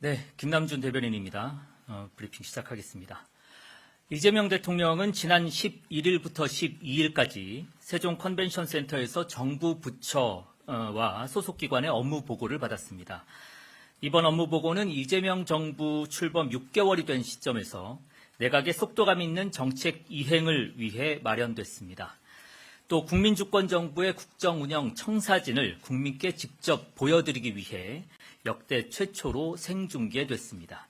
네, 김남준 대변인입니다. 브리핑 시작하겠습니다. 이재명 대통령은 지난 11일부터 12일까지 세종 컨벤션 센터에서 정부 부처와 소속기관의 업무 보고를 받았습니다. 이번 업무 보고는 이재명 정부 출범 6개월이 된 시점에서 내각의 속도감 있는 정책 이행을 위해 마련됐습니다. 또 국민주권정부의 국정운영 청사진을 국민께 직접 보여드리기 위해 역대 최초로 생중계됐습니다.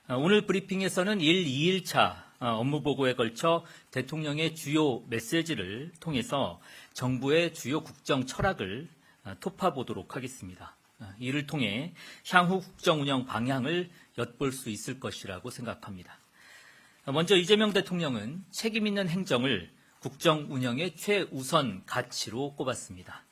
오늘 브리핑에서는 1, 2일차 업무보고에 걸쳐 대통령의 주요 메시지를 통해서 정부의 주요 국정 철학을 토파보도록 하겠습니다. 이를 통해 향후 국정운영 방향을 엿볼 수 있을 것이라고 생각합니다. 먼저 이재명 대통령은 책임 있는 행정을 국정 운영의 최우선 가치로 꼽았습니다.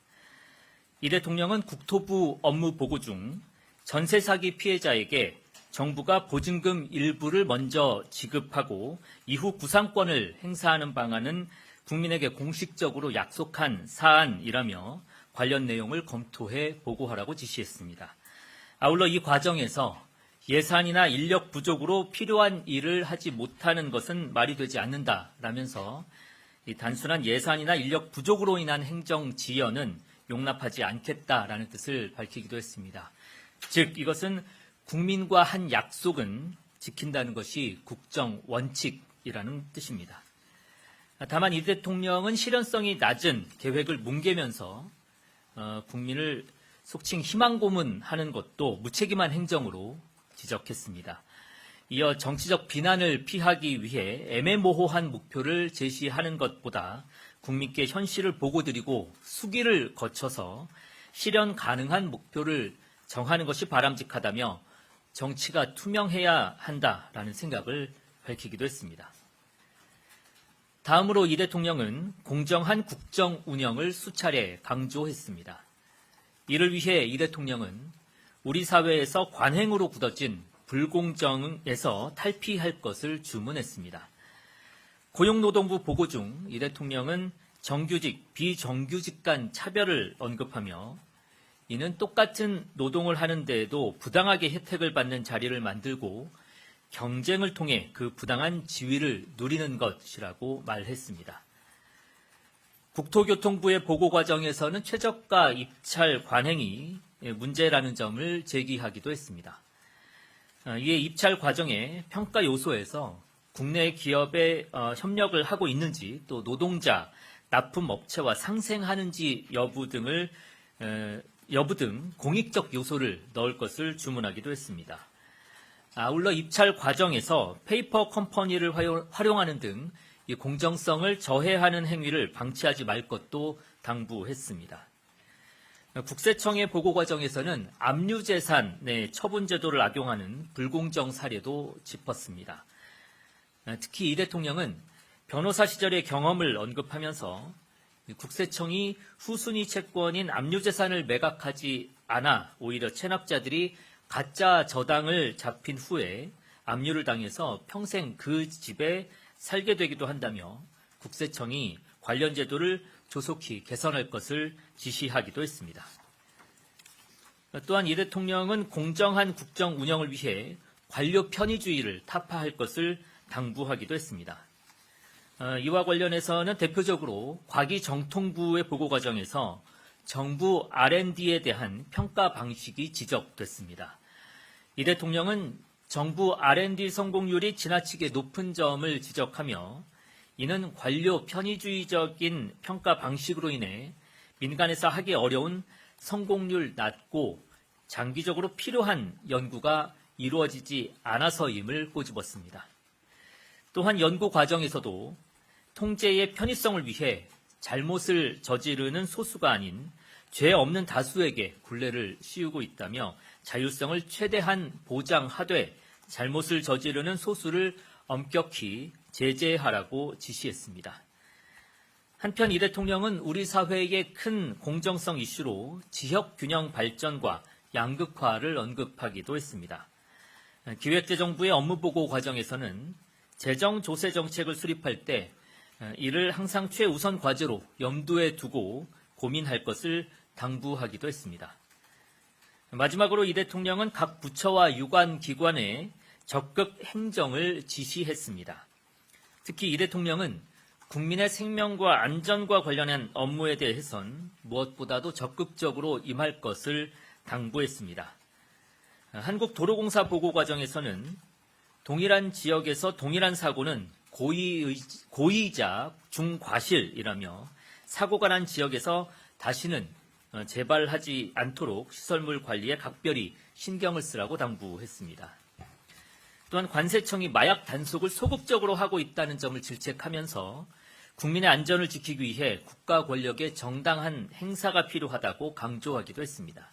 이 대통령은 국토부 업무 보고 중 전세 사기 피해자에게 정부가 보증금 일부를 먼저 지급하고 이후 구상권을 행사하는 방안은 국민에게 공식적으로 약속한 사안이라며 관련 내용을 검토해 보고하라고 지시했습니다. 아울러 이 과정에서 예산이나 인력 부족으로 필요한 일을 하지 못하는 것은 말이 되지 않는다라면서 이 단순한 예산이나 인력 부족으로 인한 행정 지연은 용납하지 않겠다라는 뜻을 밝히기도 했습니다. 즉 이것은 국민과 한 약속은 지킨다는 것이 국정 원칙이라는 뜻입니다. 다만 이 대통령은 실현성이 낮은 계획을 뭉개면서 국민을 속칭 희망 고문하는 것도 무책임한 행정으로 지적했습니다. 이어 정치적 비난을 피하기 위해 애매모호한 목표를 제시하는 것보다 국민께 현실을 보고드리고 수기를 거쳐서 실현 가능한 목표를 정하는 것이 바람직하다며 정치가 투명해야 한다라는 생각을 밝히기도 했습니다. 다음으로 이 대통령은 공정한 국정 운영을 수차례 강조했습니다. 이를 위해 이 대통령은 우리 사회에서 관행으로 굳어진 불공정에서 탈피할 것을 주문했습니다. 고용노동부 보고 중 이 대통령은 정규직, 비정규직 간 차별을 언급하며 이는 똑같은 노동을 하는 데에도 부당하게 혜택을 받는 자리를 만들고 경쟁을 통해 그 부당한 지위를 누리는 것이라고 말했습니다. 국토교통부의 보고 과정에서는 최저가 입찰 관행이 문제라는 점을 제기하기도 했습니다. 이에 입찰 과정의 평가 요소에서 국내 기업에 협력을 하고 있는지 또 노동자, 납품업체와 상생하는지 여부 등 공익적 요소를 넣을 것을 주문하기도 했습니다. 아울러 입찰 과정에서 페이퍼 컴퍼니를 활용하는 등 이 공정성을 저해하는 행위를 방치하지 말 것도 당부했습니다. 국세청의 보고 과정에서는 압류재산의 처분 제도를 악용하는 불공정 사례도 짚었습니다. 특히 이 대통령은 변호사 시절의 경험을 언급하면서 국세청이 후순위 채권인 압류재산을 매각하지 않아 오히려 체납자들이 가짜 저당을 잡힌 후에 압류를 당해서 평생 그 집에 살게 되기도 한다며 국세청이 관련 제도를 조속히 개선할 것을 지시하기도 했습니다. 또한 이 대통령은 공정한 국정 운영을 위해 관료 편의주의를 타파할 것을 당부하기도 했습니다. 이와 관련해서는 대표적으로 과기정통부의 보고 과정에서 정부 R&D에 대한 평가 방식이 지적됐습니다. 이 대통령은 정부 R&D 성공률이 지나치게 높은 점을 지적하며 이는 관료 편의주의적인 평가 방식으로 인해 민간에서 하기 어려운 성공률 낮고 장기적으로 필요한 연구가 이루어지지 않아서임을 꼬집었습니다. 또한 연구 과정에서도 통제의 편의성을 위해 잘못을 저지르는 소수가 아닌 죄 없는 다수에게 굴레를 씌우고 있다며 자율성을 최대한 보장하되 잘못을 저지르는 소수를 엄격히 제재하라고 지시했습니다. 한편 이 대통령은 우리 사회의 큰 공정성 이슈로 지역균형 발전과 양극화를 언급하기도 했습니다. 기획재정부의 업무보고 과정에서는 재정 조세 정책을 수립할 때 이를 항상 최우선 과제로 염두에 두고 고민할 것을 당부하기도 했습니다. 마지막으로 이 대통령은 각 부처와 유관 기관에 적극 행정을 지시했습니다. 특히 이 대통령은 국민의 생명과 안전과 관련한 업무에 대해선 무엇보다도 적극적으로 임할 것을 당부했습니다. 한국도로공사 보고 과정에서는 동일한 지역에서 동일한 사고는 고의이자 중과실이라며 사고가 난 지역에서 다시는 재발하지 않도록 시설물 관리에 각별히 신경을 쓰라고 당부했습니다. 또한 관세청이 마약 단속을 소극적으로 하고 있다는 점을 질책하면서 국민의 안전을 지키기 위해 국가 권력의 정당한 행사가 필요하다고 강조하기도 했습니다.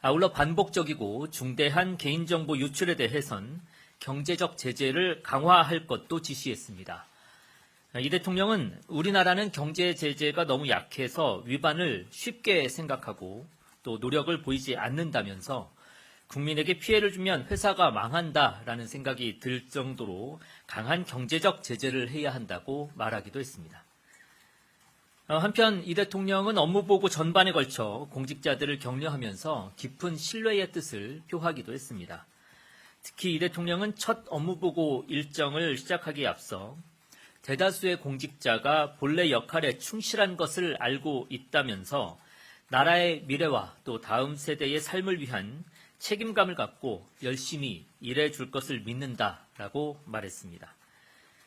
아울러 반복적이고 중대한 개인정보 유출에 대해선 경제적 제재를 강화할 것도 지시했습니다. 이 대통령은 우리나라는 경제 제재가 너무 약해서 위반을 쉽게 생각하고 또 노력을 보이지 않는다면서 국민에게 피해를 주면 회사가 망한다라는 생각이 들 정도로 강한 경제적 제재를 해야 한다고 말하기도 했습니다. 한편 이 대통령은 업무보고 전반에 걸쳐 공직자들을 격려하면서 깊은 신뢰의 뜻을 표하기도 했습니다. 특히 이 대통령은 첫 업무보고 일정을 시작하기에 앞서 대다수의 공직자가 본래 역할에 충실한 것을 알고 있다면서 나라의 미래와 또 다음 세대의 삶을 위한 책임감을 갖고 열심히 일해줄 것을 믿는다라고 말했습니다.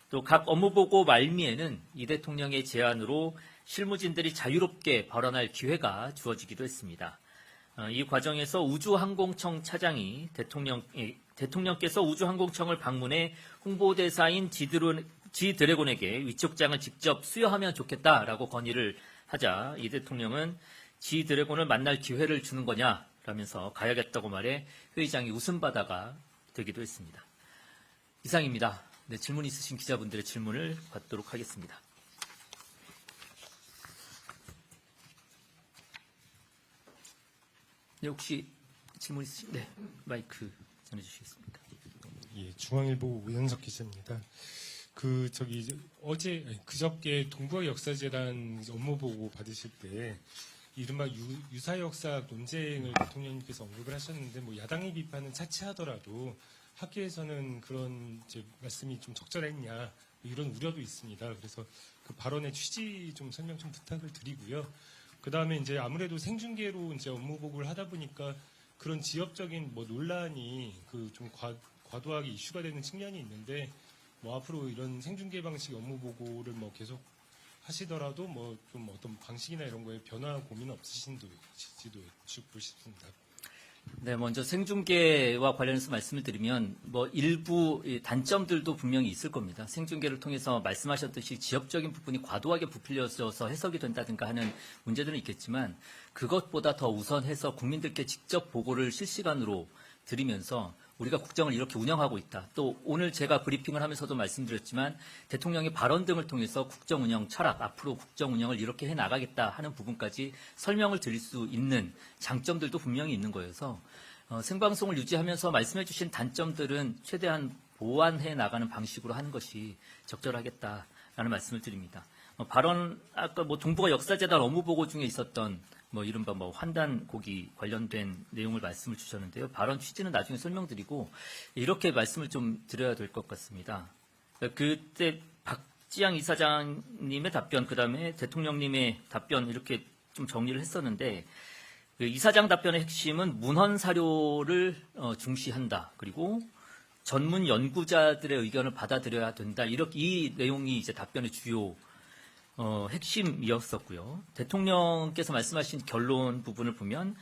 또 각 업무보고 말미에는 이 대통령의 제안으로 실무진들이 자유롭게 발언할 기회가 주어지기도 했습니다. 이 과정에서 우주항공청 차장이 대통령께서 우주항공청을 방문해 홍보대사인 지드래곤에게 위촉장을 직접 수여하면 좋겠다라고 건의를 하자 이 대통령은 지드래곤을 만날 기회를 주는 거냐라면서 가야겠다고 말해 회의장이 웃음바다가 되기도 했습니다. 이상입니다. 네, 질문 있으신 기자분들의 질문을 받도록 하겠습니다. 네, 혹시 질문 있으신? 네, 마이크 전해주시겠습니다. 예, 중앙일보 우현석 기자입니다. 그저께 동북아 역사재단 업무 보고 받으실 때 이른바 유사 역사 논쟁을 대통령님께서 언급을 하셨는데 뭐 야당의 비판은 차치하더라도 학계에서는 그런 말씀이 좀 적절했냐 이런 우려도 있습니다. 그래서 그 발언의 취지 좀 설명 좀 부탁을 드리고요. 그 다음에 이제 아무래도 생중계로 이제 업무 보고를 하다 보니까 그런 지역적인 뭐 논란이 그 좀 과도하게 이슈가 되는 측면이 있는데 뭐 앞으로 이런 생중계 방식 업무 보고를 뭐 계속 하시더라도 뭐 좀 어떤 방식이나 이런 거에 변화 고민 없으신지도 여쭙고 싶습니다. 네, 먼저 생중계와 관련해서 말씀을 드리면 뭐 일부 단점들도 분명히 있을 겁니다. 생중계를 통해서 말씀하셨듯이 지역적인 부분이 과도하게 부풀려져서 해석이 된다든가 하는 문제들은 있겠지만 그것보다 더 우선해서 국민들께 직접 보고를 실시간으로 드리면서 우리가 국정을 이렇게 운영하고 있다. 또 오늘 제가 브리핑을 하면서도 말씀드렸지만 대통령의 발언 등을 통해서 국정 운영 철학, 앞으로 국정 운영을 이렇게 해나가겠다 하는 부분까지 설명을 드릴 수 있는 장점들도 분명히 있는 거여서 생방송을 유지하면서 말씀해 주신 단점들은 최대한 보완해 나가는 방식으로 하는 것이 적절하겠다라는 말씀을 드립니다. 발언, 아까 뭐 동북아 역사재단 업무보고 중에 있었던 뭐 이른바 뭐 환단고기 관련된 내용을 말씀을 주셨는데요. 발언 취지는 나중에 설명드리고 이렇게 말씀을 좀 드려야 될 것 같습니다. 그때 박지양 이사장님의 답변, 그다음에 대통령님의 답변 이렇게 좀 정리를 했었는데 그 이사장 답변의 핵심은 문헌 사료를 중시한다. 그리고 전문 연구자들의 의견을 받아들여야 된다. 이렇게 이 내용이 이제 답변의 주요 핵심이었었고요. 대통령께서 말씀하신 결론 부분을 보면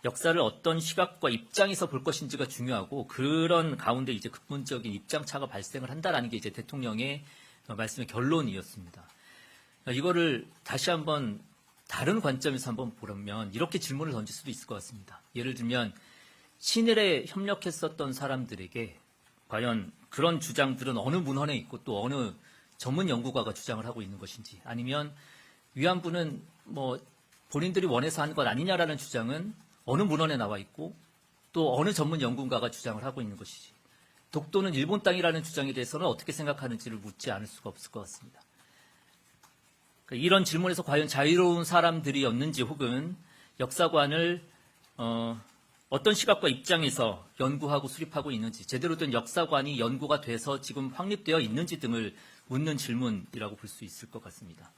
역사를 어떤 시각과 입장에서 볼 것인지가 중요하고 그런 가운데 이제 근본적인 입장차가 발생을 한다라는 게 이제 대통령의 말씀의 결론이었습니다. 이거를 다시 한번 다른 관점에서 한번 보려면 이렇게 질문을 던질 수도 있을 것 같습니다. 예를 들면 친일에 협력했었던 사람들에게 과연 그런 주장들은 어느 문헌에 있고 또 어느 전문 연구가가 주장을 하고 있는 것인지, 아니면 위안부는 뭐 본인들이 원해서 한 것 아니냐라는 주장은 어느 문헌에 나와 있고 또 어느 전문 연구가가 주장을 하고 있는 것이지, 독도는 일본 땅이라는 주장에 대해서는 어떻게 생각하는지를 묻지 않을 수가 없을 것 같습니다. 그러니까 이런 질문에서 과연 자유로운 사람들이었는지 혹은 역사관을 어떤 시각과 입장에서 연구하고 수립하고 있는지, 제대로 된 역사관이 연구가 돼서 지금 확립되어 있는지 등을 묻는 질문이라고 볼 수 있을 것 같습니다.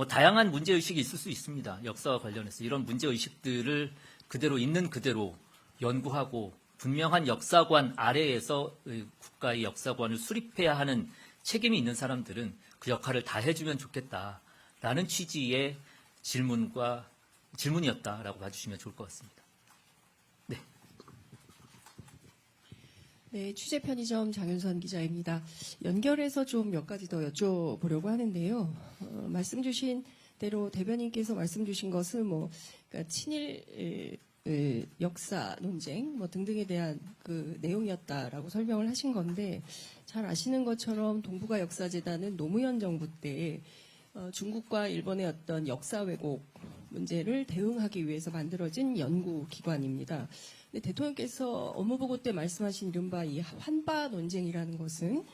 다양한 문제의식이 있을 수 있습니다. 역사와 관련해서 이런 문제의식들을 그대로 있는 그대로 연구하고 분명한 역사관 아래에서 국가의 역사관을 수립해야 하는 책임이 있는 사람들은 그 역할을 다 해주면 좋겠다라는 취지의 질문이었다라고 봐주시면 좋을 것 같습니다. 네, 취재 편의점 장윤선 기자입니다. 연결해서 좀 몇 가지 더 여쭤보려고 하는데요. 말씀 주신 대로 대변인께서 말씀 주신 것은 그러니까 친일 역사 논쟁 등등에 대한 그 내용이었다라고 설명을 하신 건데, 잘 아시는 것처럼 동북아 역사재단은 노무현 정부 때 중국과 일본의 어떤 역사 왜곡 문제를 대응하기 위해서 만들어진 연구기관입니다. 근데 대통령께서 업무보고 때 말씀하신 이른바 이 환바 논쟁이라는 것은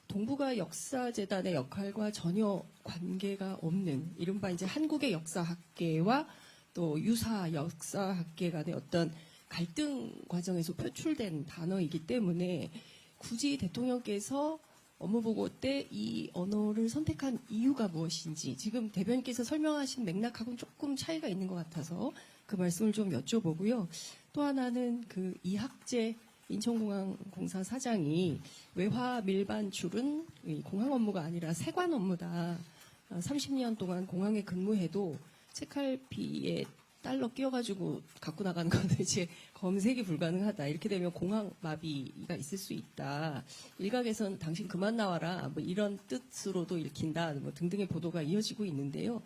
동북아 역사재단의 역할과 전혀 관계가 없는 이른바 이제 한국의 역사학계와 또 유사 역사학계 간의 어떤 갈등 과정에서 표출된 단어이기 때문에 굳이 대통령께서 업무보고 때 이 언어를 선택한 이유가 무엇인지 지금 대변인께서 설명하신 맥락하고는 조금 차이가 있는 것 같아서 그 말씀을 좀 여쭤보고요. 또 하나는 그 이학재 인천공항공사 사장이 외화 밀반출은 공항 업무가 아니라 세관 업무다. 30년 동안 공항에 근무해도 책갈피에 달러 끼워가지고 갖고 나가는 건 이제 검색이 불가능하다. 이렇게 되면 공항 마비가 있을 수 있다. 일각에서는 당신 그만 나와라. 이런 뜻으로도 읽힌다. 등등의 보도가 이어지고 있는데요.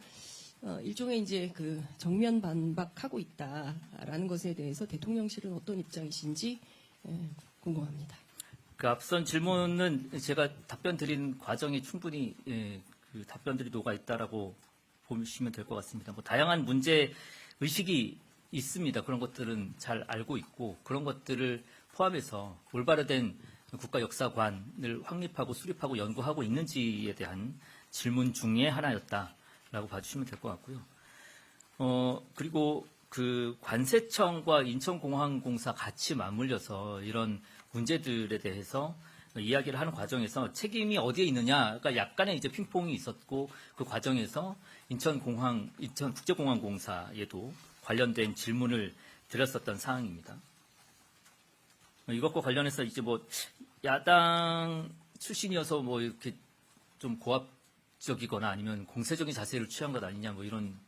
일종의 이제 그 정면 반박하고 있다라는 것에 대해서 대통령실은 어떤 입장이신지 궁금합니다. 그 앞선 질문은 제가 답변 드린 과정에 충분히 그 답변들이 녹아 있다라고 보시면 될 것 같습니다. 다양한 문제 의식이 있습니다. 그런 것들은 잘 알고 있고 그런 것들을 포함해서 올바르된 국가 역사관을 확립하고 수립하고 연구하고 있는지에 대한 질문 중에 하나였다라고 봐주시면 될 것 같고요. 그리고 그 관세청과 인천공항공사 같이 맞물려서 이런 문제들에 대해서 이야기를 하는 과정에서 책임이 어디에 있느냐가 약간의 이제 핑퐁이 있었고 그 과정에서 인천국제공항공사에도 관련된 질문을 드렸었던 사항입니다. 이것과 관련해서 이제 야당 출신이어서 이렇게 좀 고압적이거나 아니면 공세적인 자세를 취한 것 아니냐 이런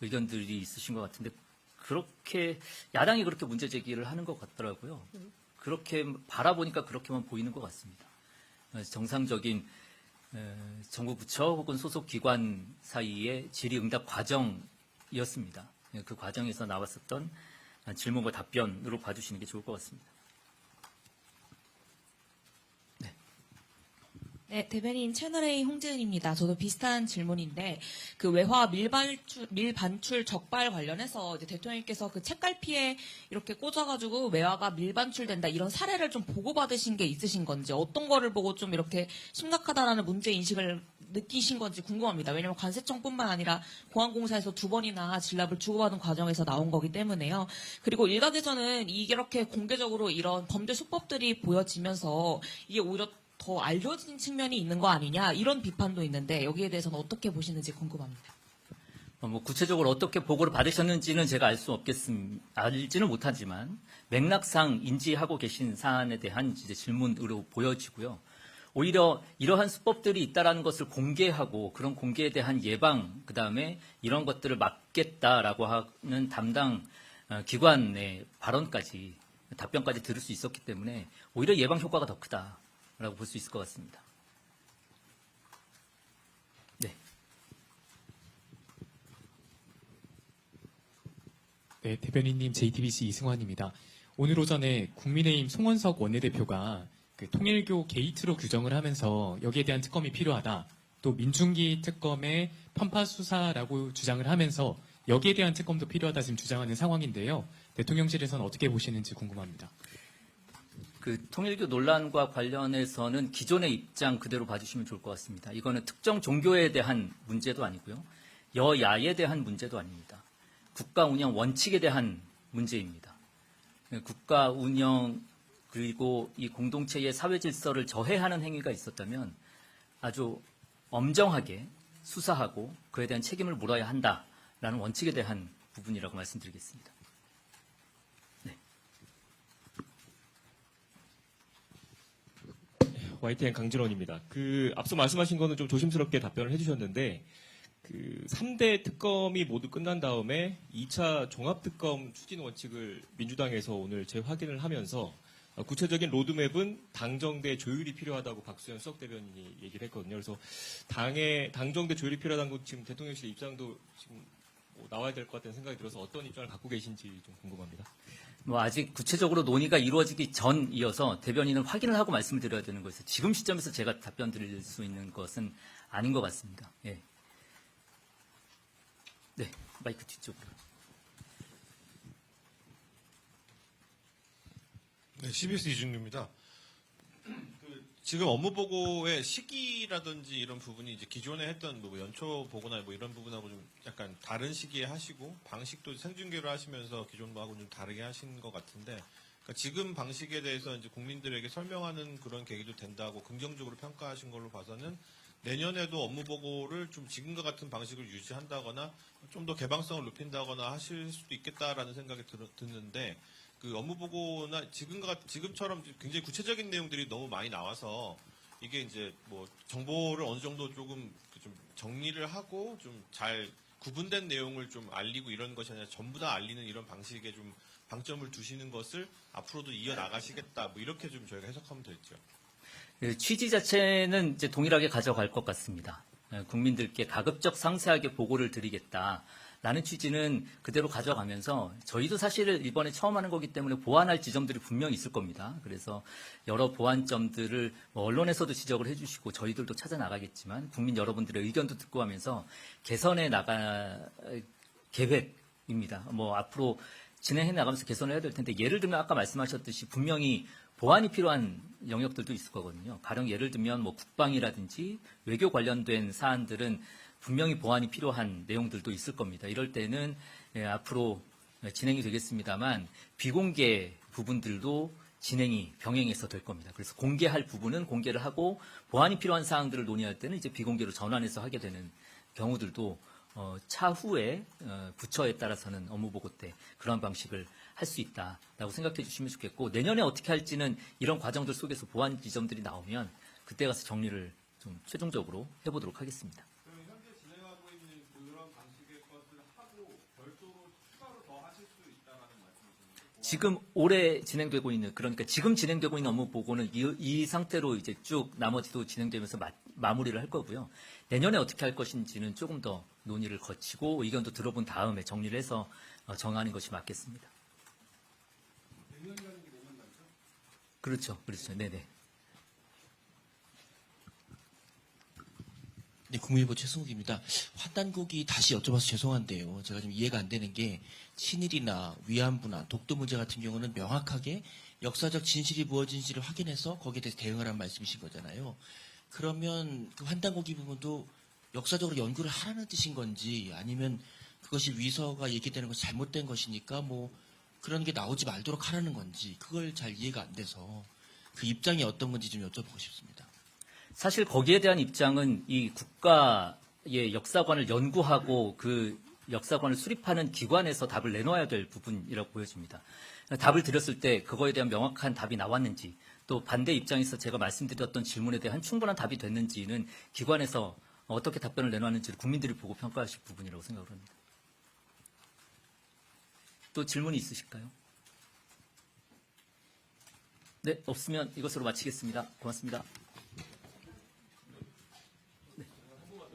의견들이 있으신 것 같은데 그렇게 야당이 그렇게 문제 제기를 하는 것 같더라고요. 그렇게 바라보니까 그렇게만 보이는 것 같습니다. 정상적인 정부 부처 혹은 소속 기관 사이의 질의응답 과정이었습니다. 그 과정에서 나왔었던 질문과 답변으로 봐주시는 게 좋을 것 같습니다. 네, 대변인 채널A 홍지은입니다. 저도 비슷한 질문인데 그 외화 밀반출 적발 관련해서 이제 대통령께서 그 책갈피에 이렇게 꽂아가지고 외화가 밀반출된다 이런 사례를 좀 보고받으신 게 있으신 건지 어떤 거를 보고 좀 이렇게 심각하다라는 문제 인식을 느끼신 건지 궁금합니다. 왜냐하면 관세청뿐만 아니라 공항공사에서 2번이나 진랍을 주고받은 과정에서 나온 거기 때문에요. 그리고 일각에서는 이렇게 공개적으로 이런 범죄 수법들이 보여지면서 이게 오히려 더 알려진 측면이 있는 거 아니냐 이런 비판도 있는데 여기에 대해서는 어떻게 보시는지 궁금합니다. 구체적으로 어떻게 보고를 받으셨는지는 제가 알지는 못하지만 맥락상 인지하고 계신 사안에 대한 이제 질문으로 보여지고요. 오히려 이러한 수법들이 있다라는 것을 공개하고 그런 공개에 대한 예방, 그다음에 이런 것들을 막겠다라고 하는 담당 기관의 발언까지 답변까지 들을 수 있었기 때문에 오히려 예방 효과가 더 크다라고 볼 수 있을 것 같습니다. 네, 대변인님 JTBC 이승환입니다. 오늘 오전에 국민의힘 송원석 원내대표가 그 통일교 게이트로 규정을 하면서 여기에 대한 특검이 필요하다. 또 민중기 특검의 편파 수사라고 주장을 하면서 여기에 대한 특검도 필요하다 지금 주장하는 상황인데요. 대통령실에서는 어떻게 보시는지 궁금합니다. 그 통일교 논란과 관련해서는 기존의 입장 그대로 봐주시면 좋을 것 같습니다. 이거는 특정 종교에 대한 문제도 아니고요. 여야에 대한 문제도 아닙니다. 국가 운영 원칙에 대한 문제입니다. 국가 운영 그리고 이 공동체의 사회 질서를 저해하는 행위가 있었다면 아주 엄정하게 수사하고 그에 대한 책임을 물어야 한다라는 원칙에 대한 부분이라고 말씀드리겠습니다. YTN 강진원입니다. 앞서 말씀하신 거는 좀 조심스럽게 답변을 해주셨는데, 3대 특검이 모두 끝난 다음에 2차 종합특검 추진 원칙을 민주당에서 오늘 재확인을 하면서 구체적인 로드맵은 당정대 조율이 필요하다고 박수현 수석대변인이 얘기를 했거든요. 그래서 당정대 조율이 필요하다는 건 지금 대통령실 입장도 지금 나와야 될 것 같다는 생각이 들어서 어떤 입장을 갖고 계신지 좀 궁금합니다. 아직 구체적으로 논의가 이루어지기 전이어서 대변인은 확인을 하고 말씀을 드려야 되는 것에서 지금 시점에서 제가 답변 드릴 수 있는 것은 아닌 것 같습니다. 예. 네, 마이크 뒤쪽으로. 네, CBS 이준규입니다. 지금 업무 보고의 시기라든지 이런 부분이 이제 기존에 했던 뭐 연초 보고나 뭐 이런 부분하고 좀 약간 다른 시기에 하시고 방식도 생중계로 하시면서 기존하고 좀 다르게 하신 것 같은데, 그러니까 지금 방식에 대해서 이제 국민들에게 설명하는 그런 계기도 된다고 긍정적으로 평가하신 걸로 봐서는 내년에도 업무 보고를 좀 지금과 같은 방식을 유지한다거나 좀 더 개방성을 높인다거나 하실 수도 있겠다라는 생각이 드는데, 그 업무 보고나 지금처럼 굉장히 구체적인 내용들이 너무 많이 나와서 이게 이제 뭐 정보를 어느 정도 조금 좀 정리를 하고 좀 잘 구분된 내용을 좀 알리고 이런 것이 아니라 전부 다 알리는 이런 방식에 좀 방점을 두시는 것을 앞으로도 이어 나가시겠다, 뭐 이렇게 좀 저희가 해석하면 되죠. 취지 자체는 이제 동일하게 가져갈 것 같습니다. 국민들께 가급적 상세하게 보고를 드리겠다라는 취지는 그대로 가져가면서 저희도 사실 이번에 처음 하는 거기 때문에 보완할 지점들이 분명히 있을 겁니다. 그래서 여러 보완점들을 언론에서도 지적을 해주시고 저희들도 찾아 나가겠지만 국민 여러분들의 의견도 듣고 하면서 개선해 나갈 계획입니다. 앞으로 진행해 나가면서 개선을 해야 될 텐데, 예를 들면 아까 말씀하셨듯이 분명히 보완이 필요한 영역들도 있을 거거든요. 가령 예를 들면 국방이라든지 외교 관련된 사안들은 분명히 보완이 필요한 내용들도 있을 겁니다. 이럴 때는 앞으로 진행이 되겠습니다만 비공개 부분들도 진행이 병행해서 될 겁니다. 그래서 공개할 부분은 공개를 하고 보완이 필요한 사항들을 논의할 때는 이제 비공개로 전환해서 하게 되는 경우들도 차후에 부처에 따라서는 업무보고 때 그런 방식을 할 수 있다라고 생각해 주시면 좋겠고, 내년에 어떻게 할지는 이런 과정들 속에서 보완 지점들이 나오면 그때 가서 정리를 좀 최종적으로 해보도록 하겠습니다. 그럼 현재 진행하고 있는 그런 방식의 것을 하고 별도로 추가로 더 하실 수 있다라는 말씀이신가요? 지금 올해 진행되고 있는, 그러니까 지금 진행되고 있는 업무 보고는 이 상태로 이제 쭉 나머지도 진행되면서 마무리를 할 거고요. 내년에 어떻게 할 것인지는 조금 더 논의를 거치고 의견도 들어본 다음에 정리를 해서 정하는 것이 맞겠습니다. 그렇죠. 네네. 네, 국민일보 최승욱입니다. 환단국이 다시 여쭤봐서 죄송한데요. 제가 좀 이해가 안 되는 게 친일이나 위안부나 독도 문제 같은 경우는 명확하게 역사적 진실이 무엇인지를 확인해서 거기에 대해서 대응하라는 말씀이신 거잖아요. 그러면 그 환단국이 부분도 역사적으로 연구를 하라는 뜻인 건지, 아니면 그것이 위서가 얘기되는 것이 잘못된 것이니까 뭐 그런 게 나오지 말도록 하라는 건지, 그걸 잘 이해가 안 돼서 그 입장이 어떤 건지 좀 여쭤보고 싶습니다. 사실 거기에 대한 입장은 이 국가의 역사관을 연구하고 그 역사관을 수립하는 기관에서 답을 내놓아야 될 부분이라고 보여집니다. 답을 드렸을 때 그거에 대한 명확한 답이 나왔는지, 또 반대 입장에서 제가 말씀드렸던 질문에 대한 충분한 답이 됐는지는 기관에서 어떻게 답변을 내놓았는지를 국민들이 보고 평가하실 부분이라고 생각을 합니다. 또 질문이 있으실까요? 네, 없으면 이것으로 마치겠습니다. 고맙습니다. 네.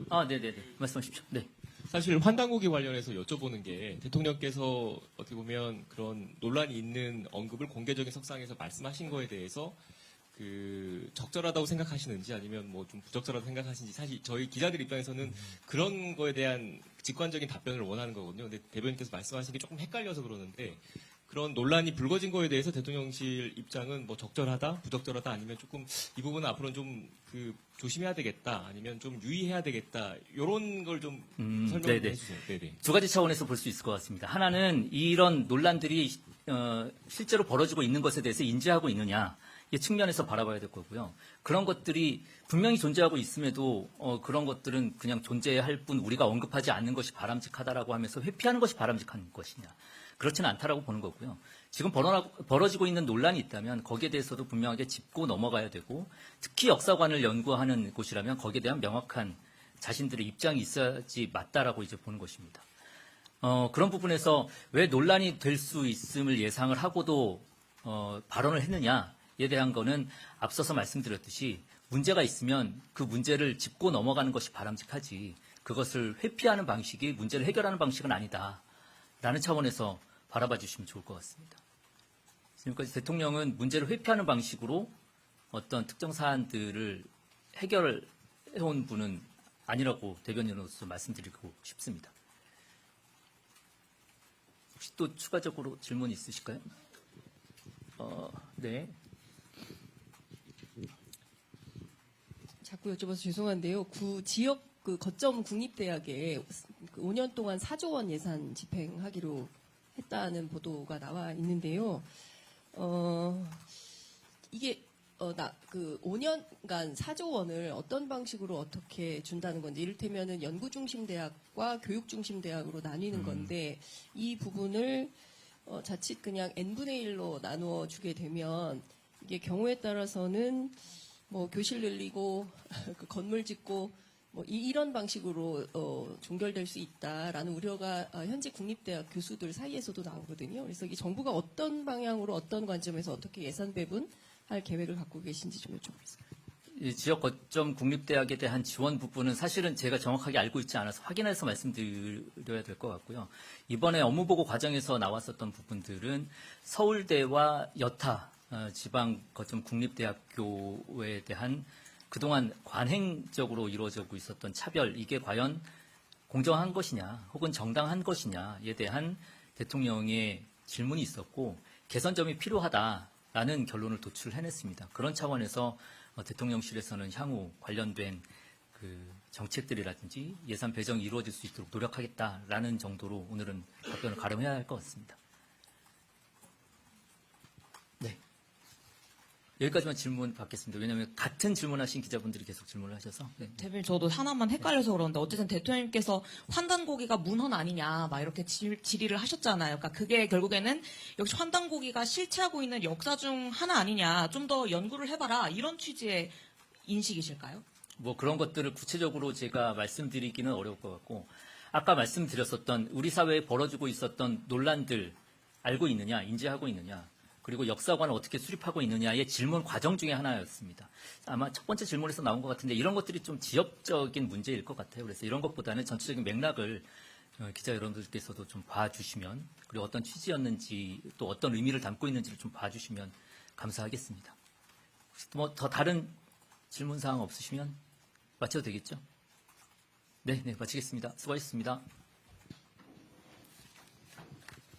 네네네. 말씀하십시오. 네. 사실 환단고기 관련해서 여쭤보는 게, 대통령께서 어떻게 보면 그런 논란이 있는 언급을 공개적인 석상에서 말씀하신 거에 대해서 적절하다고 생각하시는지 아니면 뭐 좀 부적절하다고 생각하시는지, 사실 저희 기자들 입장에서는 그런 거에 대한 직관적인 답변을 원하는 거거든요. 근데 대변인께서 말씀하신 게 조금 헷갈려서 그러는데, 그런 논란이 불거진 거에 대해서 대통령실 입장은 뭐 적절하다, 부적절하다, 아니면 조금 이 부분은 앞으로는 좀 그 조심해야 되겠다, 아니면 좀 유의해야 되겠다, 이런 걸 좀 설명을 네네. 해주세요. 네네. 두 가지 차원에서 볼 수 있을 것 같습니다. 하나는 이런 논란들이 실제로 벌어지고 있는 것에 대해서 인지하고 있느냐 이 측면에서 바라봐야 될 거고요. 그런 것들이 분명히 존재하고 있음에도 그런 것들은 그냥 존재할 뿐 우리가 언급하지 않는 것이 바람직하다라고 하면서 회피하는 것이 바람직한 것이냐. 그렇지는 않다라고 보는 거고요. 지금 벌어지고 있는 논란이 있다면 거기에 대해서도 분명하게 짚고 넘어가야 되고, 특히 역사관을 연구하는 곳이라면 거기에 대한 명확한 자신들의 입장이 있어야지 맞다라고 이제 보는 것입니다. 그런 부분에서 왜 논란이 될 수 있음을 예상을 하고도 발언을 했느냐에 대한 거는 앞서서 말씀드렸듯이 문제가 있으면 그 문제를 짚고 넘어가는 것이 바람직하지, 그것을 회피하는 방식이 문제를 해결하는 방식은 아니다라는 차원에서 바라봐 주시면 좋을 것 같습니다. 지금까지 대통령은 문제를 회피하는 방식으로 어떤 특정 사안들을 해결해온 분은 아니라고 대변인으로서 말씀드리고 싶습니다. 혹시 또 추가적으로 질문 있으실까요? 네. 자꾸 여쭤봐서 죄송한데요. 지역 거점 국립대학에 5년 동안 4조 원 예산 집행하기로 했다는 보도가 나와 있는데요. 이게 5년간 4조 원을 어떤 방식으로 어떻게 준다는 건지, 이를테면은 연구 중심 대학과 교육 중심 대학으로 나뉘는 건데, 이 부분을 자칫 그냥 n분의 1로 나누어 주게 되면 이게 경우에 따라서는 뭐 교실 늘리고 그 건물 짓고 뭐 이런 방식으로 종결될 수 있다라는 우려가 현재 국립대학 교수들 사이에서도 나오거든요. 그래서 이 정부가 어떤 방향으로 어떤 관점에서 어떻게 예산 배분할 계획을 갖고 계신지 좀 여쭤보겠습니다. 이 지역 거점 국립대학에 대한 지원 부분은 사실은 제가 정확하게 알고 있지 않아서 확인해서 말씀드려야 될 것 같고요. 이번에 업무보고 과정에서 나왔었던 부분들은 서울대와 여타 지방 거점 국립대학교에 대한 그동안 관행적으로 이루어지고 있었던 차별, 이게 과연 공정한 것이냐 혹은 정당한 것이냐에 대한 대통령의 질문이 있었고, 개선점이 필요하다라는 결론을 도출해냈습니다. 그런 차원에서 대통령실에서는 향후 관련된 그 정책들이라든지 예산 배정이 이루어질 수 있도록 노력하겠다라는 정도로 오늘은 답변을 가름해야 할 것 같습니다. 네. 여기까지만 질문 받겠습니다. 왜냐하면 같은 질문하신 기자분들이 계속 질문을 하셔서. 네. 대변인, 저도 하나만 헷갈려서 그러는데, 어쨌든 대통령님께서 환단고기가 문헌 아니냐 막 이렇게 질의를 하셨잖아요. 그러니까 그게 결국에는 역시 환단고기가 실체하고 있는 역사 중 하나 아니냐, 좀 더 연구를 해봐라, 이런 취지의 인식이실까요? 뭐 그런 것들을 구체적으로 제가 말씀드리기는 어려울 것 같고, 아까 말씀드렸었던 우리 사회에 벌어지고 있었던 논란들 알고 있느냐, 인지하고 있느냐, 그리고 역사관을 어떻게 수립하고 있느냐의 질문 과정 중에 하나였습니다. 아마 첫 번째 질문에서 나온 것 같은데 이런 것들이 좀 지역적인 문제일 것 같아요. 그래서 이런 것보다는 전체적인 맥락을 기자 여러분들께서도 좀 봐주시면, 그리고 어떤 취지였는지 또 어떤 의미를 담고 있는지를 좀 봐주시면 감사하겠습니다. 혹시 뭐 더 다른 질문 사항 없으시면 마쳐도 되겠죠? 네, 마치겠습니다. 수고하셨습니다.